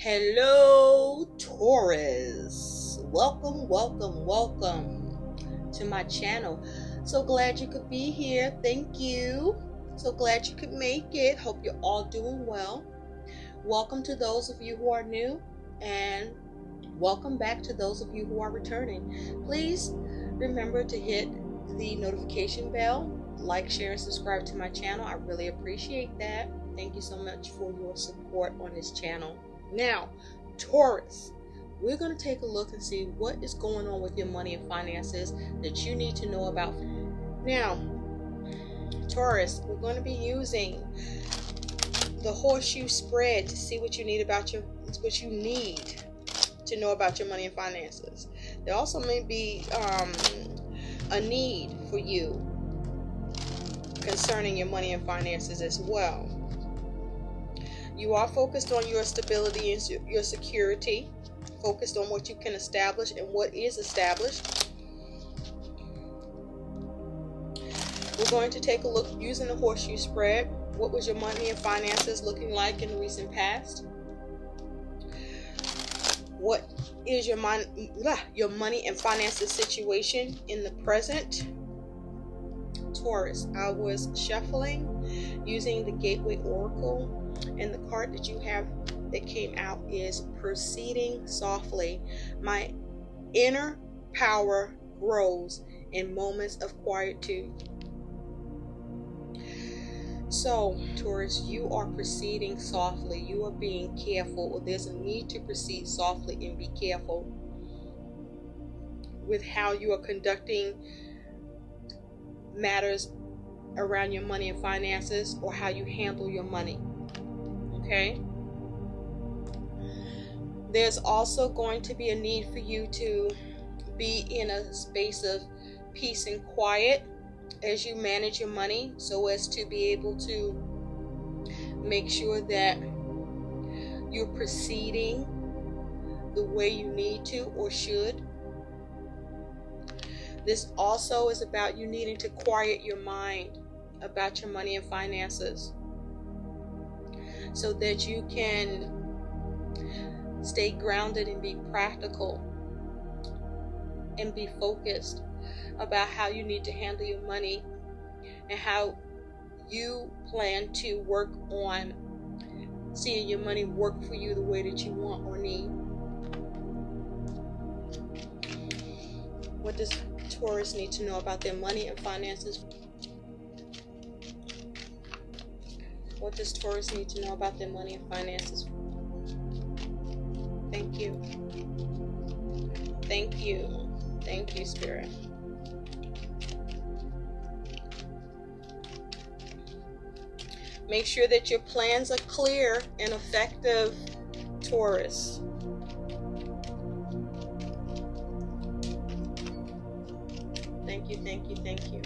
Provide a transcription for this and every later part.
Hello, Taurus. Welcome to my channel. So glad you could be here. Thank you. So glad you could make it. Hope you're all doing well. Welcome to those of you who are new, and welcome back to those of you who are returning. Please remember to hit the notification bell, like, share, and subscribe to my channel. I really appreciate that. Thank you so much for your support on this channel. Now, Taurus, we're going to take a look and see what is going on with your money and finances that you need to know about. Now, Taurus, we're going to be using the horseshoe spread to see what you need to know about your money and finances. There also may be a need for you concerning your money and finances as well. You are focused on your stability and your security, focused on what you can establish and what is established. We're going to take a look using the horseshoe spread. What was your money and finances looking like in the recent past? What is your money and finances situation in the present? Taurus, I was shuffling using the Gateway Oracle, and the card that you have that came out is Proceeding Softly. My inner power grows in moments of quietude. So, Taurus, you are proceeding softly. You are being careful, or there's a need to proceed softly and be careful with how you are conducting matters around your money and finances, or how you handle your money. Okay? There's also going to be a need for you to be in a space of peace and quiet as you manage your money, so as to be able to make sure that you're proceeding the way you need to or should. This also is about you needing to quiet your mind about your money and finances, so that you can stay grounded and be practical and be focused about how you need to handle your money and how you plan to work on seeing your money work for you the way that you want or need. What does Taurus need to know about their money and finances? What does Taurus need to know about their money and finances? Thank you. Thank you. Thank you, Spirit. Make sure that your plans are clear and effective, Taurus. Thank you, thank you, thank you.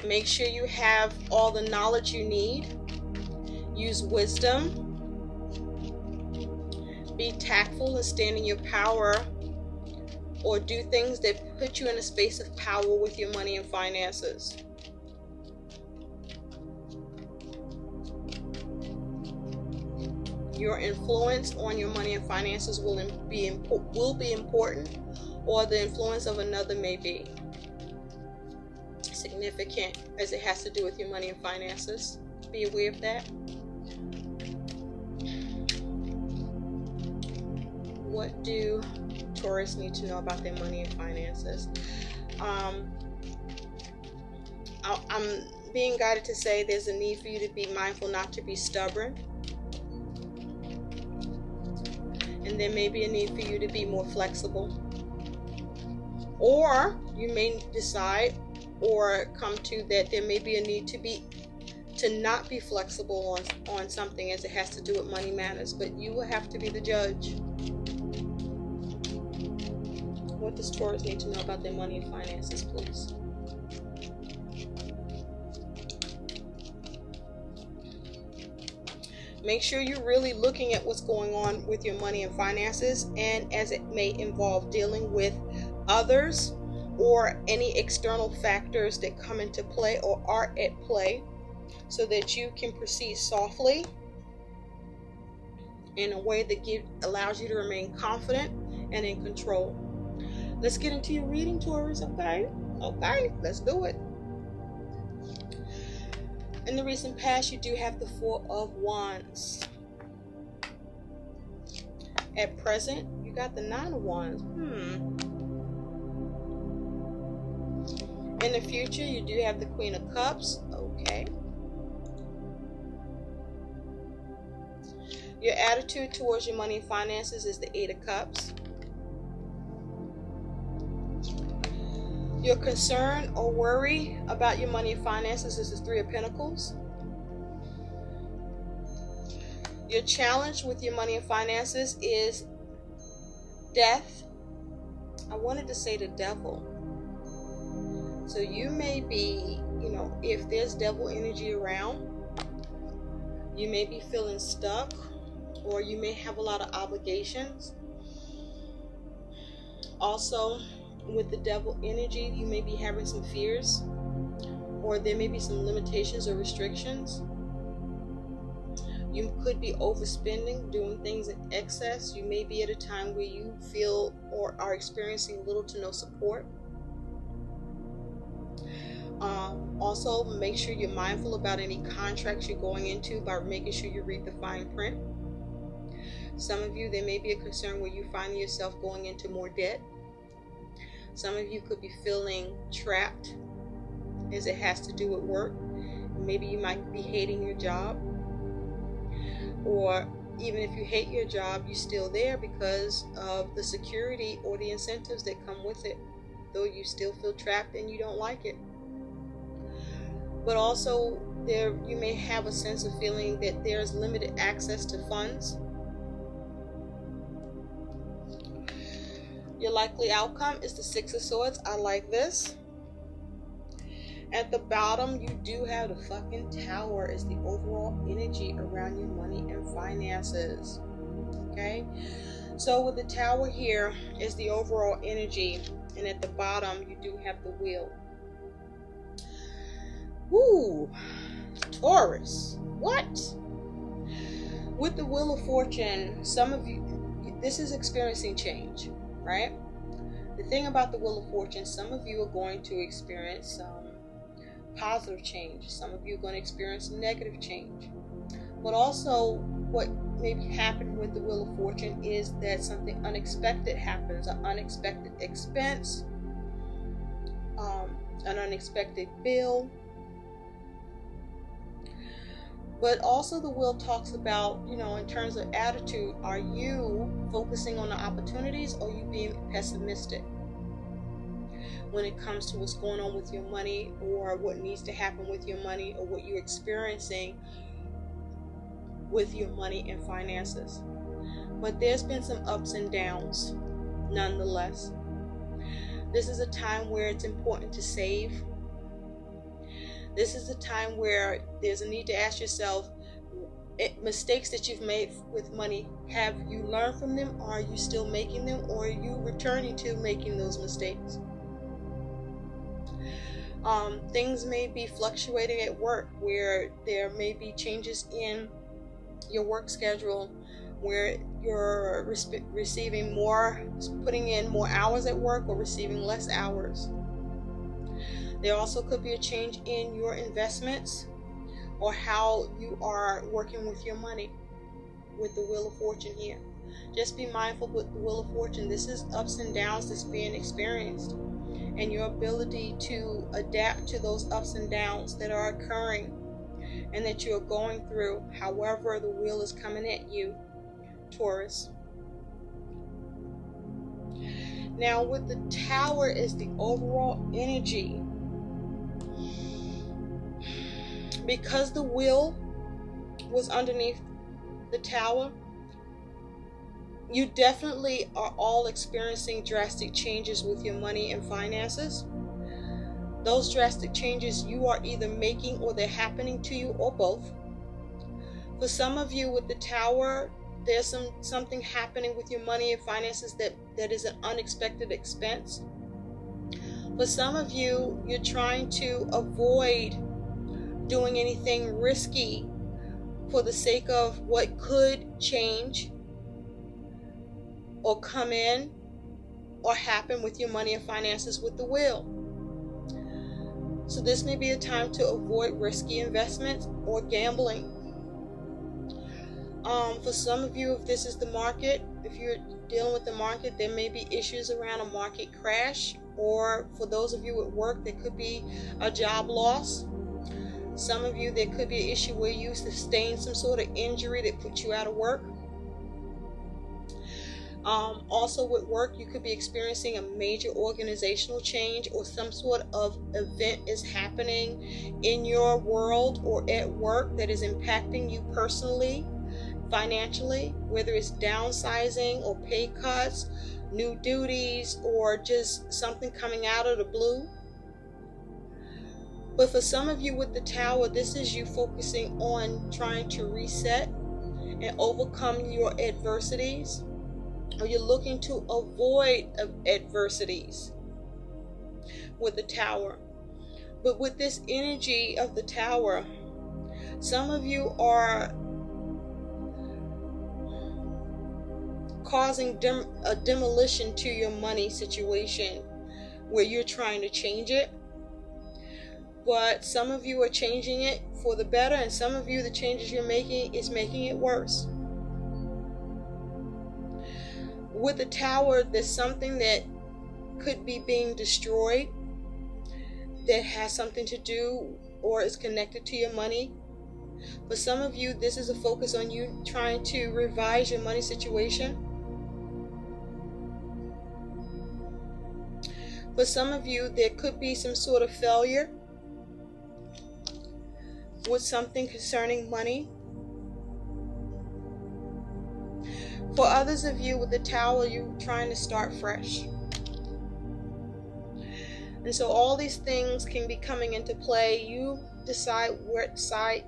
Make sure you have all the knowledge you need. Use wisdom. Be tactful and stand in your power, or do things that put you in a space of power with your money and finances. Your influence on your money and finances will be important, or the influence of another may be significant, as it has to do with your money and finances. Be aware of that. What do Taurus need to know about their money and finances? I'm being guided to say there's a need for you to be mindful not to be stubborn. And there may be a need for you to be more flexible. Or you may decide or come to that there may be a need to not be flexible on something, as it has to do with money matters, but you will have to be the judge. What does Taurus need to know about their money and finances, please? Make sure you're really looking at what's going on with your money and finances, and as it may involve dealing with others or any external factors that come into play or are at play so that you can proceed softly in a way that allows you to remain confident and in control. Let's get into your reading, Taurus, okay? Okay, let's do it. In the recent past, you do have the Four of Wands. At present, you got the Nine of Wands. In the future, you do have the Queen of Cups. Okay. Your attitude towards your money and finances is the Eight of Cups. Your concern or worry about your money and finances is the Three of Pentacles. Your challenge with your money and finances is death. I wanted to say the devil. So you may be, if there's devil energy around, you may be feeling stuck, or you may have a lot of obligations. Also, with the devil energy, you may be having some fears, or there may be some limitations or restrictions. You could be overspending, doing things in excess. You may be at a time where you feel or are experiencing little to no support. Also, make sure you're mindful about any contracts you're going into by making sure you read the fine print. Some of you, there may be a concern where you find yourself going into more debt. Some of you could be feeling trapped as it has to do with work. Maybe you might be hating your job. Or even if you hate your job, you're still there because of the security or the incentives that come with it, though you still feel trapped and you don't like it. But also, you may have a sense of feeling that there's limited access to funds. Your likely outcome is the Six of Swords. I like this. At the bottom, you do have the fucking Tower as the overall energy around your money and finances. Okay? So with the Tower here is the overall energy. And at the bottom, you do have the Wheel. Woo! Taurus. What? With the Wheel of Fortune, some of you, this is experiencing change. Right? The thing about the Wheel of Fortune, some of you are going to experience some positive change. Some of you are going to experience negative change. But also, what may happen with the Wheel of Fortune is that something unexpected happens, an unexpected expense, an unexpected bill. But also the Wheel talks about, in terms of attitude, are you focusing on the opportunities or are you being pessimistic when it comes to what's going on with your money or what needs to happen with your money or what you're experiencing with your money and finances? But there's been some ups and downs nonetheless. This is a time where it's important to save. This is a time where there's a need to ask yourself, mistakes that you've made with money, have you learned from them? Or are you still making them? Or are you returning to making those mistakes? Things may be fluctuating at work, where there may be changes in your work schedule, where you're receiving more, putting in more hours at work or receiving less hours. There also could be a change in your investments or how you are working with your money with the Wheel of Fortune here. Just be mindful with the Wheel of Fortune. This is ups and downs that's being experienced, and your ability to adapt to those ups and downs that are occurring and that you're going through, however the wheel is coming at you, Taurus. Now with the Tower is the overall energy. Because the Wheel was underneath the Tower, you definitely are all experiencing drastic changes with your money and finances. Those drastic changes you are either making or they're happening to you, or both. For some of you with the Tower, there's something happening with your money and finances that is an unexpected expense. For some of you, you're trying to avoid doing anything risky for the sake of what could change or come in or happen with your money and finances with the Wheel. So this may be a time to avoid risky investments or gambling. For some of you, if this is the market, if you're dealing with the market, there may be issues around a market crash, or for those of you at work, there could be a job loss. Some of you, there could be an issue where you sustained some sort of injury that put you out of work. Also with work, you could be experiencing a major organizational change, or some sort of event is happening in your world or at work that is impacting you personally, financially, whether it's downsizing or pay cuts, new duties, or just something coming out of the blue. But for some of you with the Tower, this is you focusing on trying to reset and overcome your adversities, or you're looking to avoid adversities with the Tower. But with this energy of the Tower, some of you are causing a demolition to your money situation where you're trying to change it. But some of you are changing it for the better, and some of you, the changes you're making is making it worse. With the Tower, there's something that could be being destroyed that has something to do or is connected to your money. For some of you, this is a focus on you trying to revise your money situation. For some of you, there could be some sort of failure with something concerning money. For others of you with the Tower, you're trying to start fresh. And so all these things can be coming into play. You decide what side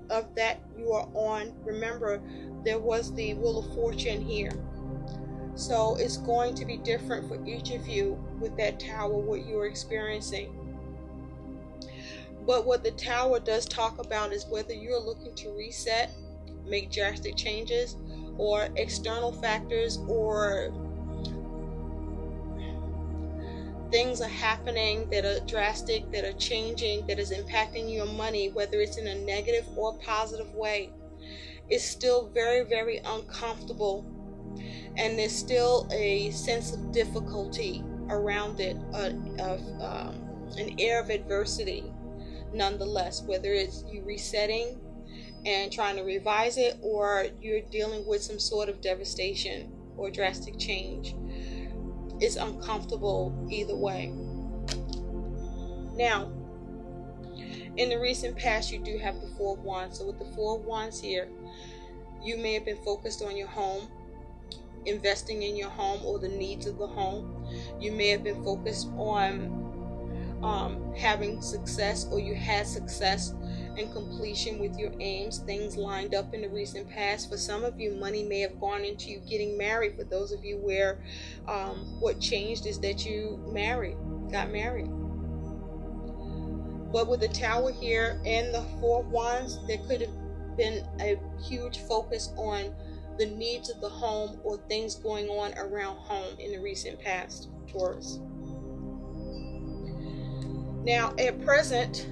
of that you are on. Remember, there was the Wheel of Fortune here. So it's going to be different for each of you with that Tower, what you're experiencing. But what the Tower does talk about is whether you're looking to reset, make drastic changes, or external factors or things are happening that are drastic, that are changing, that is impacting your money, whether it's in a negative or positive way. It's still very, very uncomfortable, and there's still a sense of difficulty around it, an air of adversity nonetheless, whether it's you resetting and trying to revise it, or you're dealing with some sort of devastation or drastic change. It's uncomfortable either way. Now, in the recent past, you do have the Four of Wands. So with the Four of Wands here, you may have been focused on your home, investing in your home or the needs of the home. You may have been focused on having success, or you had success and completion with your aims, things lined up in the recent past. For some of you, money may have gone into you getting married. For those of you where what changed is that you got married. But with the Tower here and the Four of Wands, there could have been a huge focus on the needs of the home or things going on around home in the recent past, Taurus. Now, at present,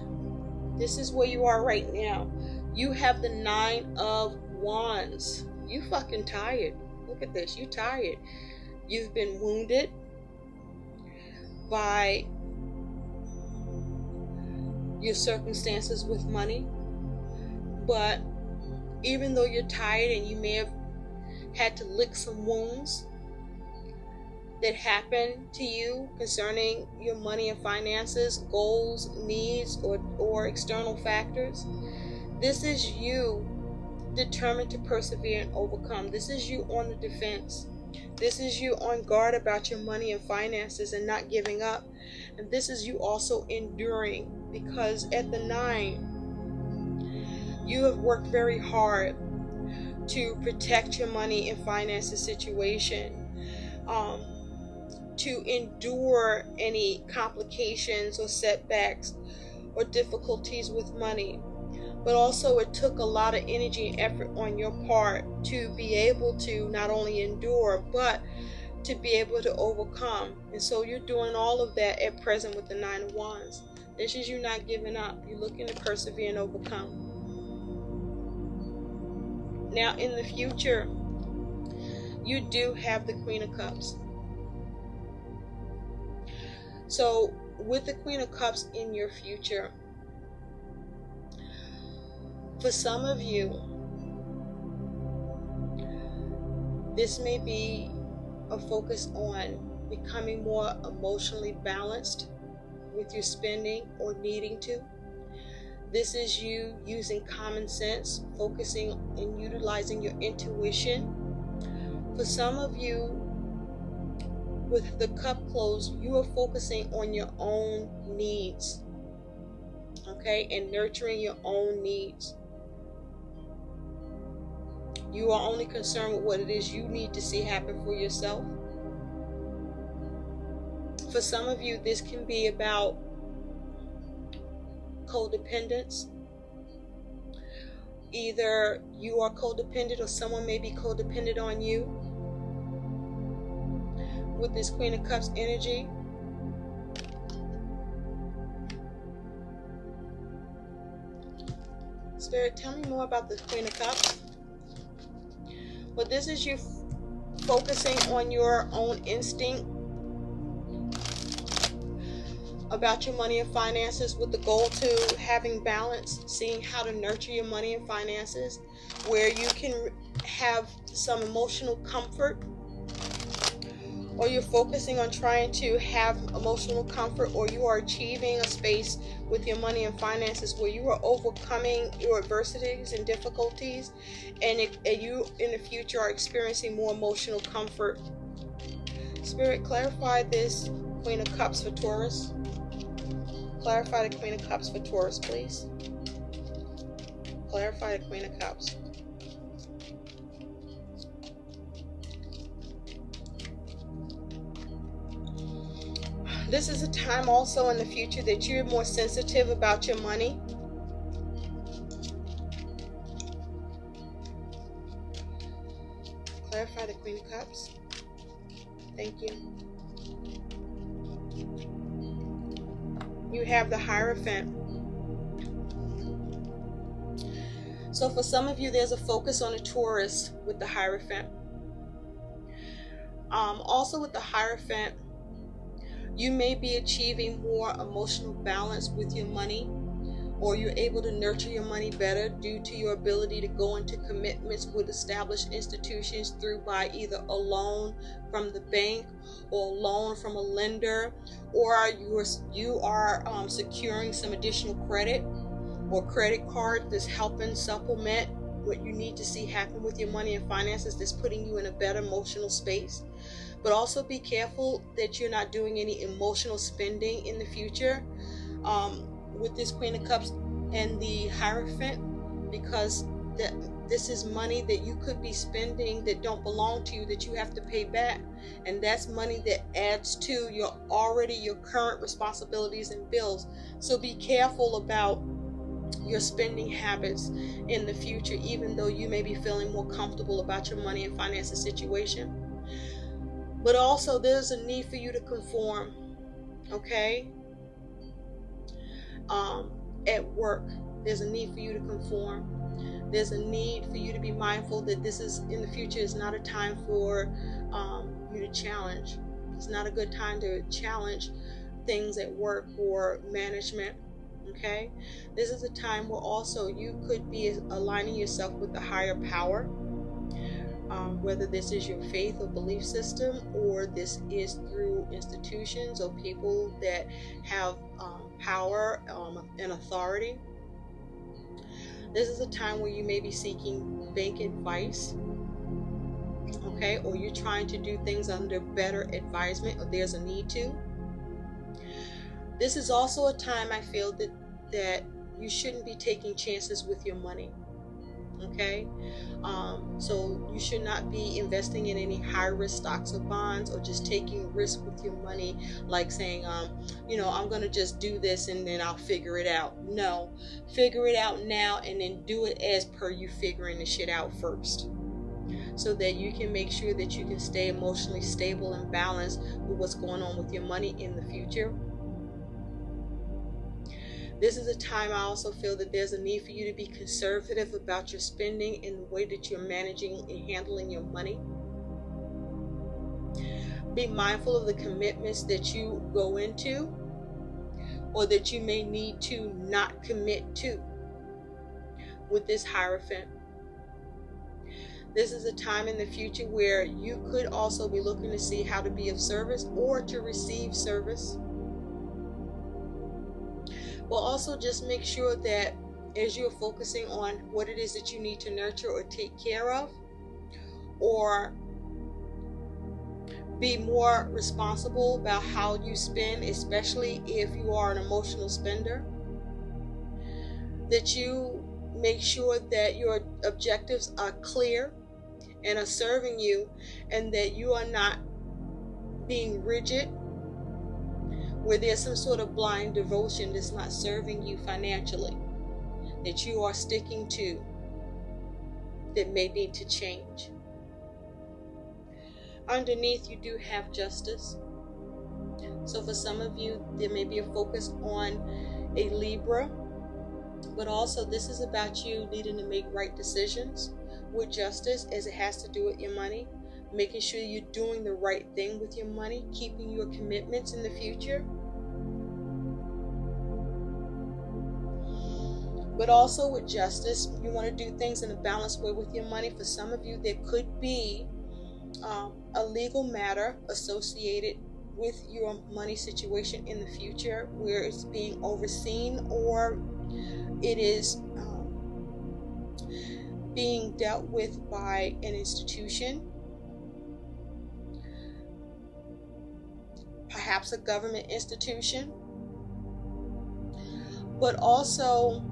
this is where you are right now. You have the Nine of Wands. You fucking tired. Look at this. You tired. You've been wounded by your circumstances with money. But even though you're tired and you may have had to lick some wounds that happened to you concerning your money and finances, goals, needs, or external factors, this is you determined to persevere and overcome. This is you on the defense. This is you on guard about your money and finances and not giving up. And this is you also enduring, because at the 9, you have worked very hard to protect your money and finances situation, to endure any complications or setbacks or difficulties with money. But also it took a lot of energy and effort on your part to be able to not only endure, but to be able to overcome. And so you're doing all of that at present with the Nine of Wands. This is you not giving up. You're looking to persevere and overcome. Now in the future, you do have the Queen of Cups. So with the Queen of Cups in your future, for some of you, this may be a focus on becoming more emotionally balanced with your spending or needing to. This is you using common sense, focusing and utilizing your intuition. For some of you, with the cup closed, you are focusing on your own needs, okay, and nurturing your own needs. You are only concerned with what it is you need to see happen for yourself. For some of you, this can be about codependence. Either you are codependent or someone may be codependent on you. With this Queen of Cups energy, Spirit, tell me more about the Queen of Cups. But this is you focusing on your own instinct about your money and finances with the goal to having balance, seeing how to nurture your money and finances, where you can have some emotional comfort, or you're focusing on trying to have emotional comfort, or you are achieving a space with your money and finances where you are overcoming your adversities and difficulties, and you in the future are experiencing more emotional comfort. Spirit, clarify this Queen of Cups for Taurus. Clarify the Queen of Cups for Taurus, please. Clarify the Queen of Cups. This is a time also in the future that you're more sensitive about your money. Clarify the Queen of Cups. Thank you. You have the Hierophant. So for some of you, there's a focus on a Taurus with the Hierophant. Also with the Hierophant, you may be achieving more emotional balance with your money, or you're able to nurture your money better due to your ability to go into commitments with established institutions through by either a loan from the bank or a loan from a lender, or you are securing some additional credit or credit card that's helping supplement what you need to see happen with your money and finances, that's putting you in a better emotional space. But also be careful that you're not doing any emotional spending in the future with this Queen of Cups and the Hierophant, because this is money that you could be spending that don't belong to you, that you have to pay back, and that's money that adds to your current responsibilities and bills. So be careful about your spending habits in the future, even though you may be feeling more comfortable about your money and finances situation. But also there's a need for you to conform, okay? At work, there's a need for you to conform. There's a need for you to be mindful that this is, in the future, is not a time for you to challenge. It's not a good time to challenge things at work or management, okay? This is a time where also you could be aligning yourself with the higher power. Whether this is your faith or belief system, or this is through institutions or people that have power and authority. This is a time where you may be seeking bank advice, okay, or you're trying to do things under better advisement, or there's a need to. This is also a time I feel that you shouldn't be taking chances with your money. Okay, so you should not be investing in any high risk stocks or bonds, or just taking risk with your money, like saying, I'm going to just do this and then I'll figure it out. No, figure it out now and then do it as per you figuring the shit out first, so that you can make sure that you can stay emotionally stable and balanced with what's going on with your money in the future. This is a time I also feel that there's a need for you to be conservative about your spending and the way that you're managing and handling your money. Be mindful of the commitments that you go into, or that you may need to not commit to with this Hierophant. This is a time in the future where you could also be looking to see how to be of service or to receive service. But also just make sure that as you're focusing on what it is that you need to nurture or take care of, or be more responsible about how you spend, especially if you are an emotional spender, that you make sure that your objectives are clear and are serving you, and that you are not being rigid, where there's some sort of blind devotion that's not serving you financially, that you are sticking to, that may need to change. Underneath, you do have Justice. So for some of you, there may be a focus on a Libra, but also this is about you needing to make right decisions with Justice, as it has to do with your money, making sure you're doing the right thing with your money, keeping your commitments in the future. But also with Justice, you want to do things in a balanced way with your money. For some of you, there could be a legal matter associated with your money situation in the future, where it's being overseen, or it is being dealt with by an institution, perhaps a government institution. But also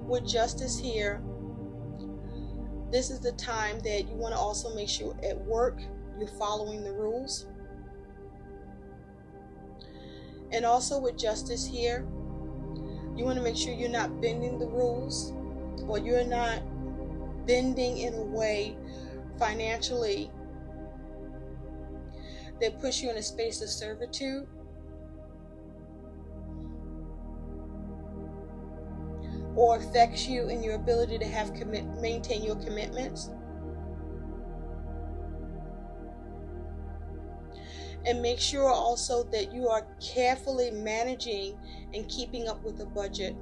with Justice here, this is the time that you want to also make sure at work you're following the rules. And also with Justice here, you want to make sure you're not bending the rules, or you're not bending in a way financially that puts you in a space of servitude, or affects you in your ability to have maintain your commitments. And make sure also that you are carefully managing and keeping up with the budget.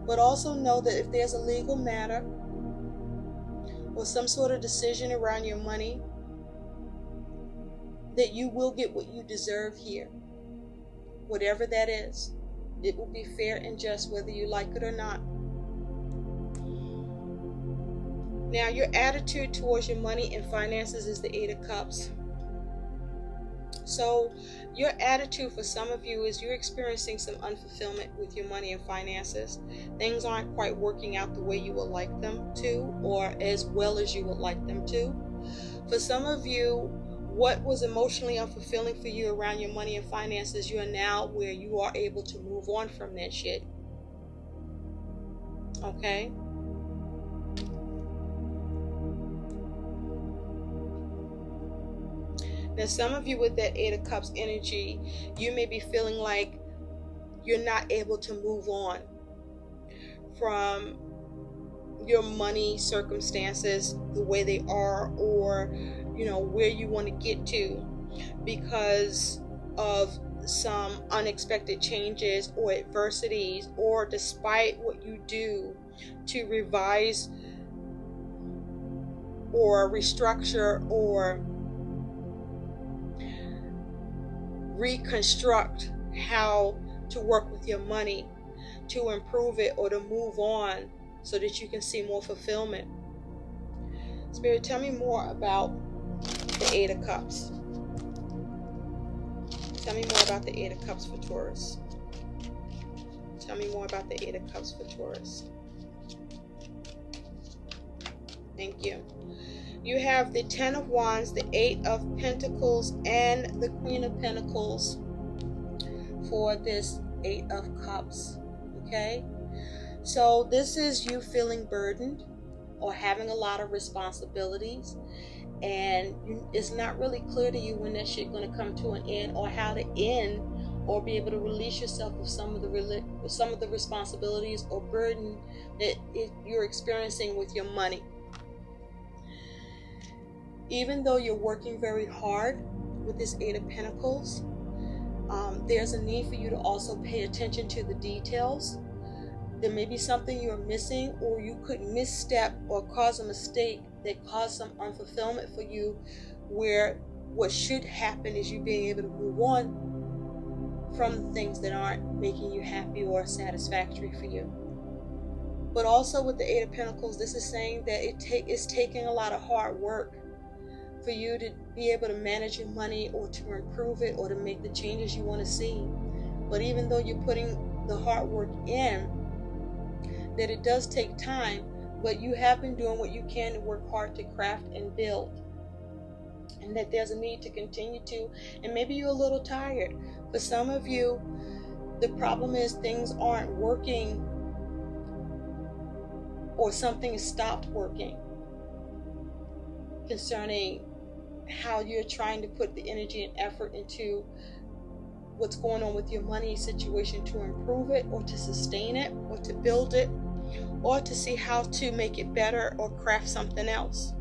But also know that if there's a legal matter or some sort of decision around your money, that you will get what you deserve here. Whatever that is, it will be fair and just, whether you like it or not. Now, your attitude towards your money and finances is the Eight of Cups. So your attitude for some of you is you're experiencing some unfulfillment with your money and finances. Things aren't quite working out the way you would like them to, or as well as you would like them to. For some of you, what was emotionally unfulfilling for you around your money and finances, you are now where you are able to move on from that shit. Okay? Now, some of you with that Eight of Cups energy, you may be feeling like you're not able to move on from your money circumstances the way they are, or where you want to get to, because of some unexpected changes or adversities, or despite what you do to revise or restructure or reconstruct how to work with your money to improve it or to move on so that you can see more fulfillment. Spirit, tell me more about the Eight of Cups. Tell me more about the Eight of Cups for Taurus. Tell me more about the Eight of Cups for Taurus. Thank you. You have the Ten of Wands, the Eight of Pentacles, and the Queen of Pentacles for this Eight of Cups. Okay? So this is you feeling burdened or having a lot of responsibilities, and it's not really clear to you when that shit going to come to an end, or how to end or be able to release yourself of some of the responsibilities or burden that you're experiencing with your money. Even though you're working very hard with this Eight of Pentacles, there's a need for you to also pay attention to the details. There may be something you're missing, or you could misstep or cause a mistake that caused some unfulfillment for you, where what should happen is you being able to move on from things that aren't making you happy or satisfactory for you. But also with the Eight of Pentacles, this is saying that it's taking a lot of hard work for you to be able to manage your money, or to improve it, or to make the changes you want to see. But even though you're putting the hard work in, that it does take time, but you have been doing what you can to work hard to craft and build. And that there's a need to continue to, and maybe you're a little tired. For some of you, the problem is things aren't working, or something has stopped working concerning how you're trying to put the energy and effort into what's going on with your money situation to improve it, or to sustain it, or to build it, or to see how to make it better or craft something else.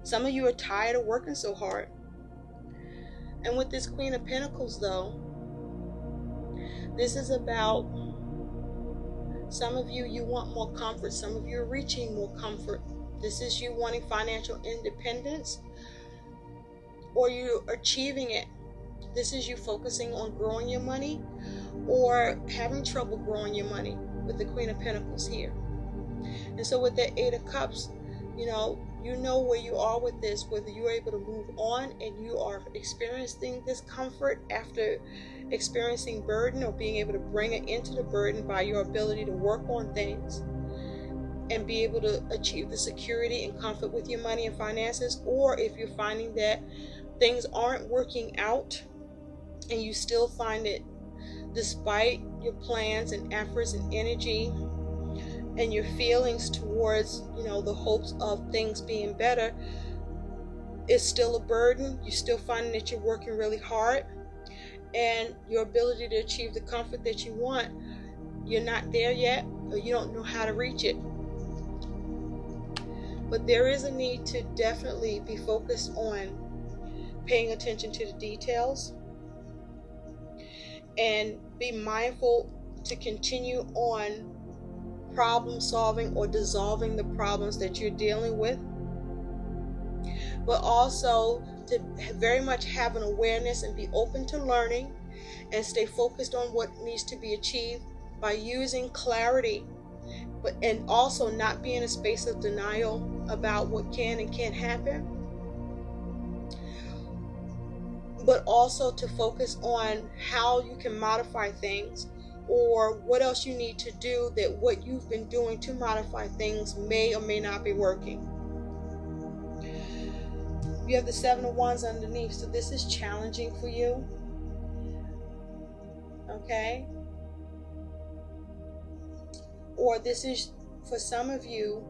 Some of you are tired of working so hard. And with this Queen of Pentacles though, this is about some of you want more comfort. Some of you are reaching more comfort. This is you wanting financial independence, or you're achieving it. This is you focusing on growing your money, or having trouble growing your money with the Queen of Pentacles here. And so with the Eight of Cups, you know where you are with this, whether you're able to move on and you are experiencing this comfort after experiencing burden, or being able to bring it into the burden by your ability to work on things and be able to achieve the security and comfort with your money and finances. Or if you're finding that things aren't working out and you still find it, despite your plans and efforts and energy and your feelings towards the hopes of things being better, it's still a burden. You're still finding that you're working really hard, and your ability to achieve the comfort that you want, you're not there yet, or you don't know how to reach it. But there is a need to definitely be focused on paying attention to the details, and be mindful to continue on problem solving or dissolving the problems that you're dealing with, but also to very much have an awareness and be open to learning, and stay focused on what needs to be achieved by using clarity, and also not be in a space of denial about what can and can't happen, but also to focus on how you can modify things, or what else you need to do, that what you've been doing to modify things may or may not be working. You have the Seven of Wands underneath, so this is challenging for you. Okay? Or this is, for some of you,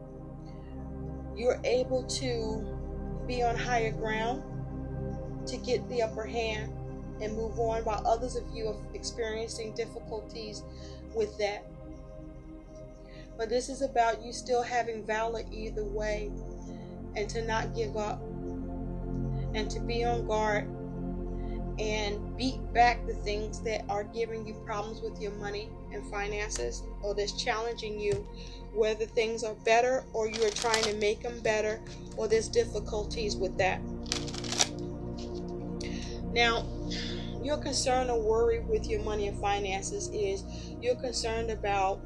you're able to be on higher ground to get the upper hand and move on, while others of you are experiencing difficulties with that. But this is about you still having valor either way, and to not give up, and to be on guard and beat back the things that are giving you problems with your money and finances, or that's challenging you, whether things are better or you are trying to make them better, or there's difficulties with that. Now, your concern or worry with your money and finances is you're concerned about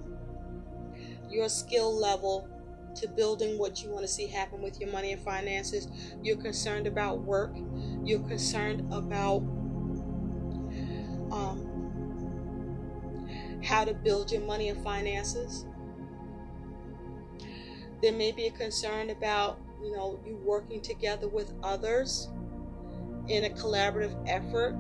your skill level to building what you want to see happen with your money and finances. You're concerned about work. You're concerned about how to build your money and finances. There may be a concern about, you working together with others in a collaborative effort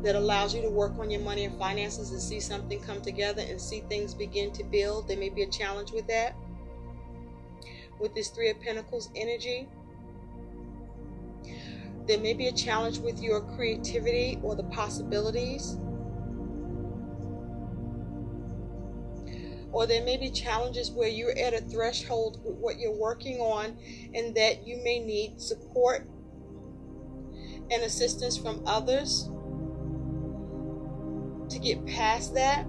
that allows you to work on your money and finances and see something come together and see things begin to build. There may be a challenge with that. With this Three of Pentacles energy, there may be a challenge with your creativity or the possibilities. Or there may be challenges where you're at a threshold with what you're working on and that you may need support and assistance from others to get past that.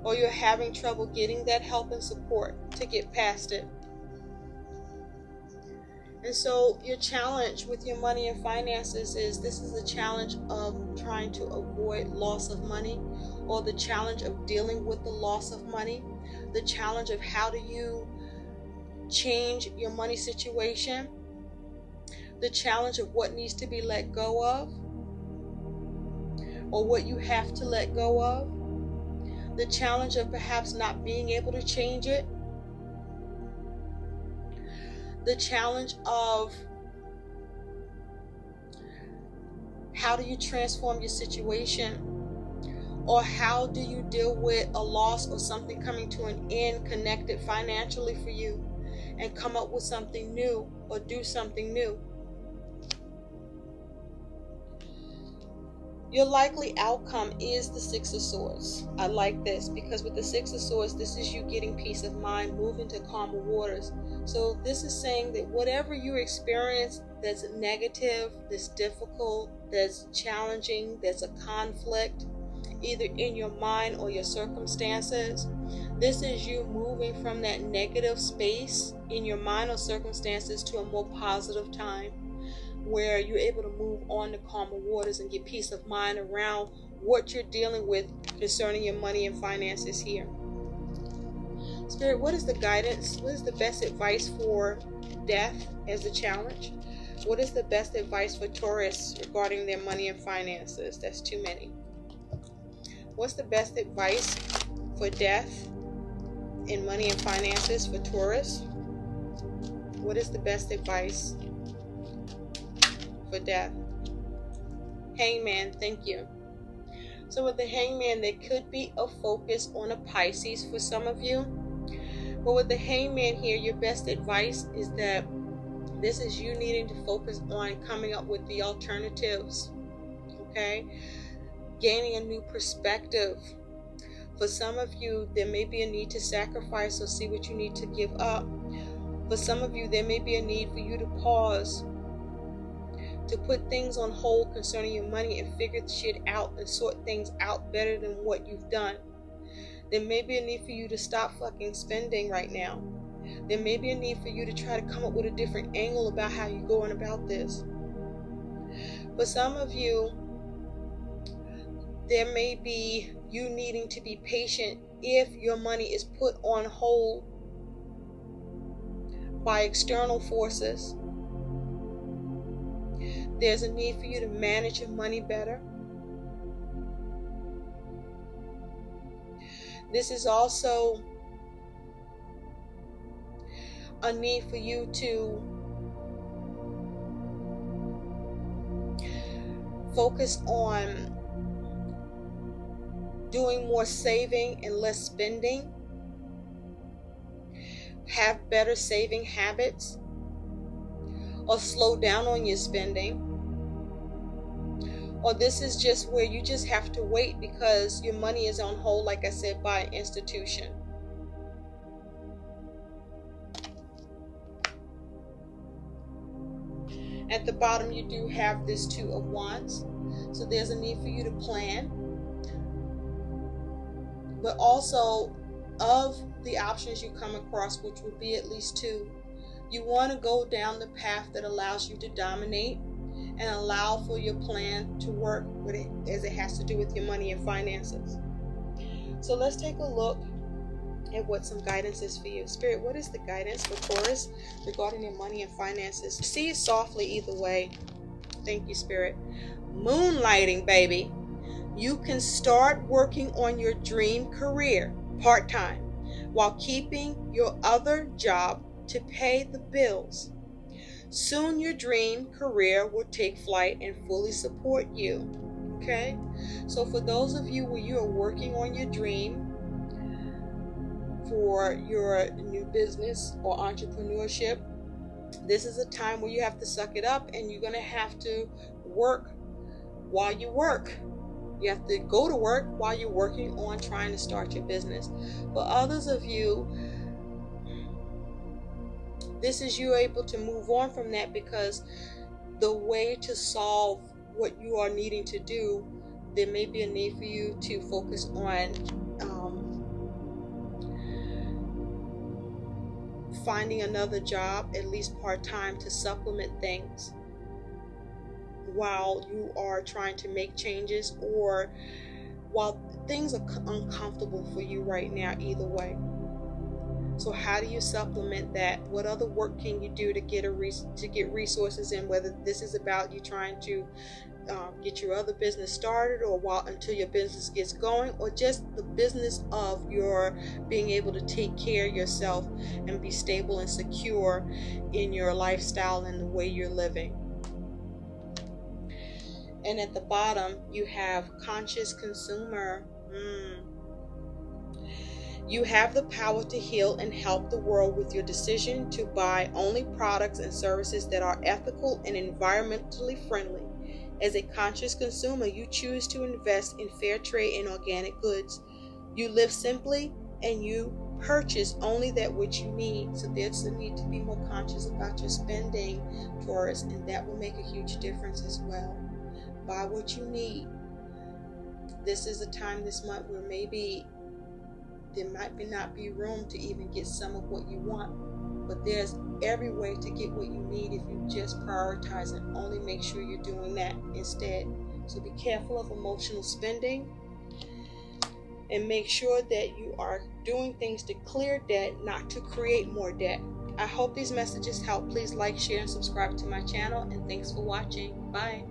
Or you're having trouble getting that help and support to get past it. And so your challenge with your money and finances is, this is a challenge of trying to avoid loss of money, or the challenge of dealing with the loss of money, the challenge of how do you change your money situation, the challenge of what needs to be let go of, or what you have to let go of, the challenge of perhaps not being able to change it, the challenge of how do you transform your situation, or how do you deal with a loss or something coming to an end connected financially for you and come up with something new or do something new. Your likely outcome is the Six of Swords. I like this because with the Six of Swords, this is you getting peace of mind, moving to calmer waters. So this is saying that whatever you experience that's negative, that's difficult, that's challenging, that's a conflict, either in your mind or your circumstances, this is you moving from that negative space in your mind or circumstances to a more positive time, where you're able to move on to calmer waters and get peace of mind around what you're dealing with concerning your money and finances here. Spirit, what is the guidance? What is the best advice for death as a challenge? What is the best advice for Taurus regarding their money and finances? That's too many. What's the best advice for death in money and finances for Taurus? What is the best advice for death? Hangman, thank you. So with the Hangman, there could be a focus on a Pisces for some of you. But with the Hangman here, your best advice is that this is you needing to focus on coming up with the alternatives. Okay? Gaining a new perspective. For some of you, there may be a need to sacrifice or see what you need to give up. For some of you, there may be a need for you to pause, to put things on hold concerning your money and figure shit out and sort things out better than what you've done. There may be a need for you to stop fucking spending right now. There may be a need for you to try to come up with a different angle about how you're going about this. For some of you, there may be you needing to be patient if your money is put on hold by external forces. There's a need for you to manage your money better. This is also a need for you to focus on doing more saving and less spending. Have better saving habits, or slow down on your spending. Or this is just where you just have to wait because your money is on hold, like I said, by an institution. At the bottom, you do have this Two of Wands. So there's a need for you to plan. But also, of the options you come across, which would be at least two, you want to go down the path that allows you to dominate and allow for your plan to work with it as it has to do with your money and finances. So let's take a look at what some guidance is for you. Spirit, what is the guidance for Taurus regarding their money and finances? See it softly either way. Thank you, Spirit. moonlighting, baby. You can start working on your dream career part-time while keeping your other job to pay the bills. Soon your dream career will take flight and fully support you. Okay? So for those of you where you are working on your dream for your new business or entrepreneurship, this is a time where you have to suck it up, and you're going to have to work while you work. You have to go to work while you're working on trying to start your business. For others of you, this is you able to move on from that, because the way to solve what you are needing to do, there may be a need for you to focus on finding another job, at least part-time, to supplement things while you are trying to make changes, or while things are uncomfortable for you right now, either way. So how do you supplement that? What other work can you do to get resources in, whether this is about you trying to get your other business started, or until your business gets going, or just the business of your being able to take care of yourself and be stable and secure in your lifestyle and the way you're living. And at the bottom, you have conscious consumer. You have the power to heal and help the world with your decision to buy only products and services that are ethical and environmentally friendly. As a conscious consumer, you choose to invest in fair trade and organic goods. You live simply, and you purchase only that which you need. So there's the need to be more conscious about your spending, Taurus, and that will make a huge difference as well. Buy what you need. This is a time this month where maybe there might not be room to even get some of what you want, but there's every way to get what you need if you just prioritize it. Only make sure you're doing that instead. So be careful of emotional spending, and make sure that you are doing things to clear debt, not to create more debt. I hope these messages help. Please like, share, and subscribe to my channel, and thanks for watching. Bye.